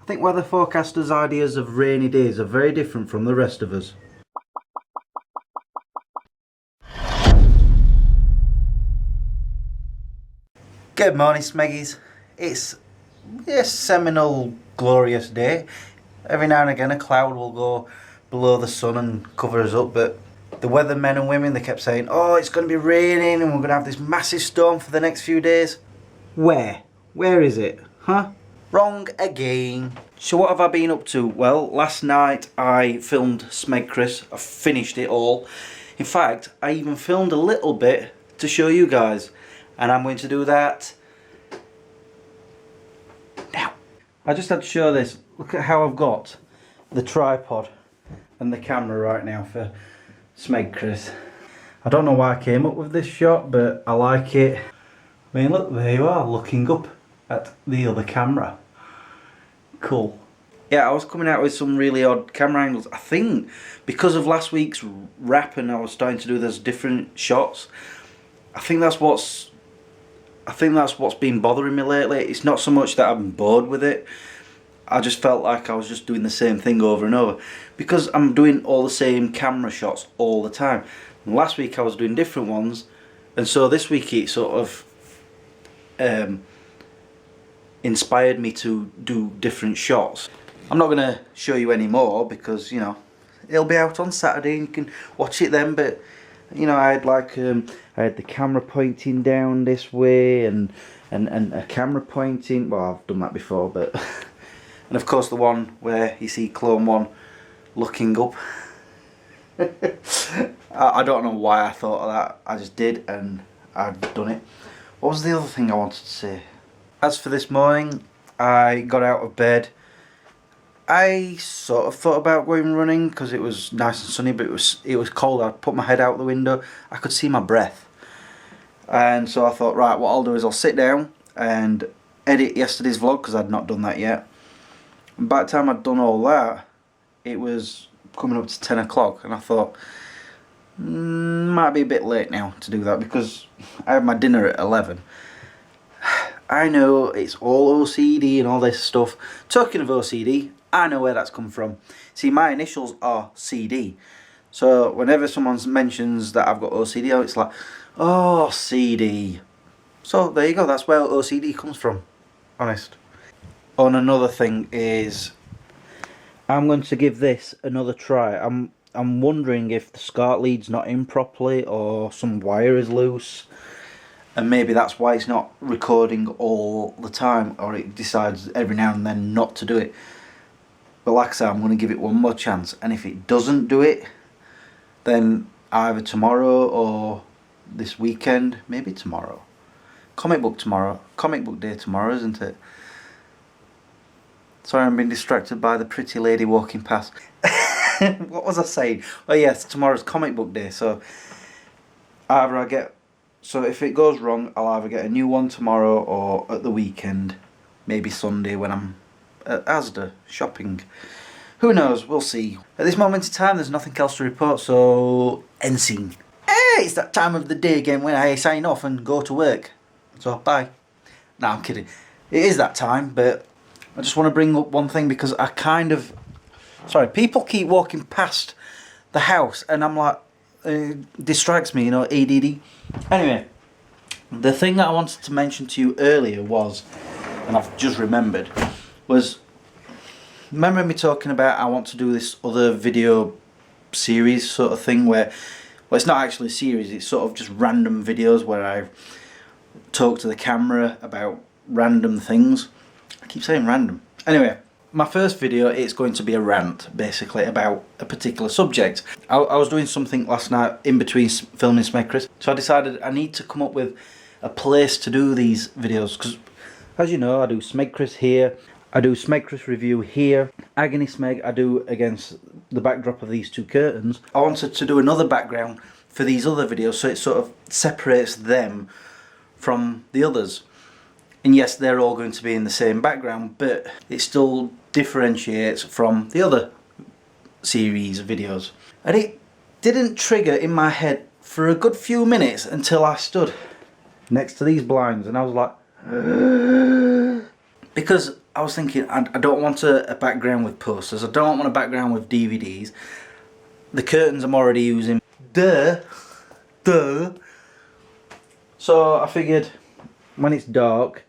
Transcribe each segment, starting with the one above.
think weather forecasters' ideas of rainy days are very different from the rest of us. Good morning, Smeggies. It's a seminal, glorious day. Every now and again a cloud will go below the sun and cover us up, but the weathermen and women, they kept saying, oh, it's going to be raining and we're going to have this massive storm for the next few days. Where? Where is it? Huh? Wrong again. So what have I been up to? Well, last night I filmed Smeg Chris. I finished it all. In fact, I even filmed a little bit to show you guys. And I'm going to do that now. I just had to show this. Look at how I've got the tripod and the camera right now for Smeg Chris. I don't know why I came up with this shot, but I like it. I mean, look, there you are, looking up at the other camera. Cool. Yeah, I was coming out with some really odd camera angles. I think because of last week's rap and I was starting to do those different shots, I think that's what's been bothering me lately. It's not so much that I'm bored with it. I just felt like I was just doing the same thing over and over because I'm doing all the same camera shots all the time. And last week I was doing different ones, and so this week it sort of inspired me to do different shots. I'm not going to show you any more because, you know, it'll be out on Saturday and you can watch it then, but you know, I had the camera pointing down this way and a camera pointing, well, I've done that before, but and of course the one where you see Clone 1 looking up. I don't know why I thought of that, I just did and I've done it. What was the other thing I wanted to say? As for this morning, I got out of bed. I sort of thought about going running because it was nice and sunny, but it was cold. I put my head out the window, I could see my breath. And so I thought, right, what I'll do is I'll sit down and edit yesterday's vlog because I'd not done that yet. And by the time I'd done all that, it was coming up to 10 o'clock and I thought, might be a bit late now to do that because I had my dinner at 11. I know it's all OCD and all this stuff. Talking of OCD, I know where that's come from. See, my initials are CD. So whenever someone mentions that I've got OCD, it's like, oh, CD. So there you go, that's where OCD comes from. Honest. Oh, and another thing is, I'm going to give this another try. I'm wondering if the SCART lead's not in properly or some wire is loose. And maybe that's why it's not recording all the time, or it decides every now and then not to do it. But like I said, I'm going to give it one more chance, and if it doesn't do it, then either tomorrow or this weekend, maybe tomorrow. Comic book day tomorrow, isn't it? Sorry, I'm being distracted by the pretty lady walking past. What was I saying? Oh yes, tomorrow's comic book day, so so if it goes wrong, I'll either get a new one tomorrow or at the weekend, maybe Sunday when I'm at Asda shopping. Who knows, we'll see. At this moment in time there's nothing else to report, so end scene. Hey, it's that time of the day again when I sign off and go to work. So bye. No, I'm kidding. It is that time, but I just want to bring up one thing because people keep walking past the house and I'm like, distracts me, you know, ADD. Anyway, the thing that I wanted to mention to you earlier was, and I've just remembered, was, remember me talking about I want to do this other video series sort of thing where, well, it's not actually a series, it's sort of just random videos where I talk to the camera about random things. I keep saying random. Anyway, my first video, it's going to be a rant, basically, about a particular subject. I was doing something last night in between filming Smeg Chris, so I decided I need to come up with a place to do these videos, because, as you know, I do Smeg Chris here, I do Smeg Chris review here, Agony Smeg I do against the backdrop of these two curtains. I wanted to do another background for these other videos, so it sort of separates them from the others. And yes, they're all going to be in the same background, but it still differentiates from the other series of videos. And it didn't trigger in my head for a good few minutes until I stood next to these blinds and I was like, because I was thinking, I don't want a background with posters. I don't want a background with DVDs. The curtains I'm already using. Duh. So I figured when it's dark,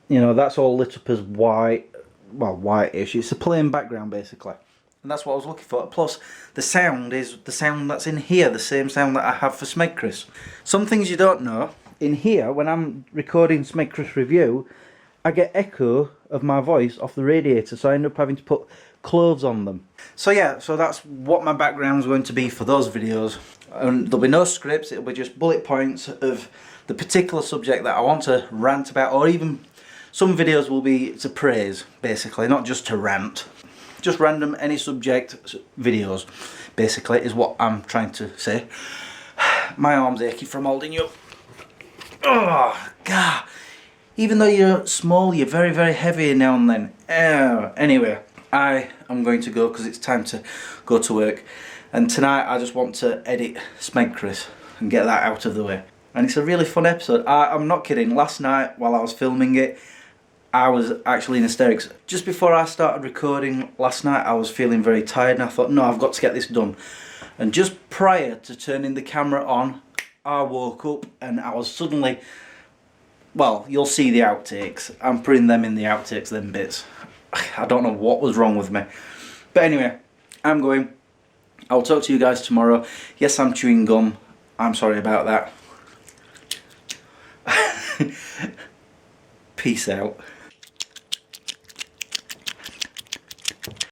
you know, that's all lit up as white. Well, whitish. It's a plain background basically. And that's what I was looking for. Plus, the sound is the sound that's in here, the same sound that I have for Smegchris. Some things you don't know. In here, when I'm recording Smegchris review, I get echo of my voice off the radiator, so I end up having to put clothes on them. So yeah, so that's what my background's going to be for those videos. And there'll be no scripts, it'll be just bullet points of the particular subject that I want to rant about, or even some videos will be to praise, basically, not just to rant. Just random, any subject videos, basically, is what I'm trying to say. My arm's achy from holding you up. Oh, God. Even though you're small, you're very, very heavy now and then. Anyway, I am going to go because it's time to go to work. And tonight I just want to edit Smegchris and get that out of the way. And it's a really fun episode. I'm not kidding. Last night, while I was filming it, I was actually in hysterics. Just before I started recording last night, I was feeling very tired and I thought, no, I've got to get this done. And just prior to turning the camera on, I woke up and I was suddenly... Well, you'll see the outtakes. I'm putting them in the outtakes, them bits. I don't know what was wrong with me. But anyway, I'm going. I'll talk to you guys tomorrow. Yes, I'm chewing gum. I'm sorry about that. Peace out.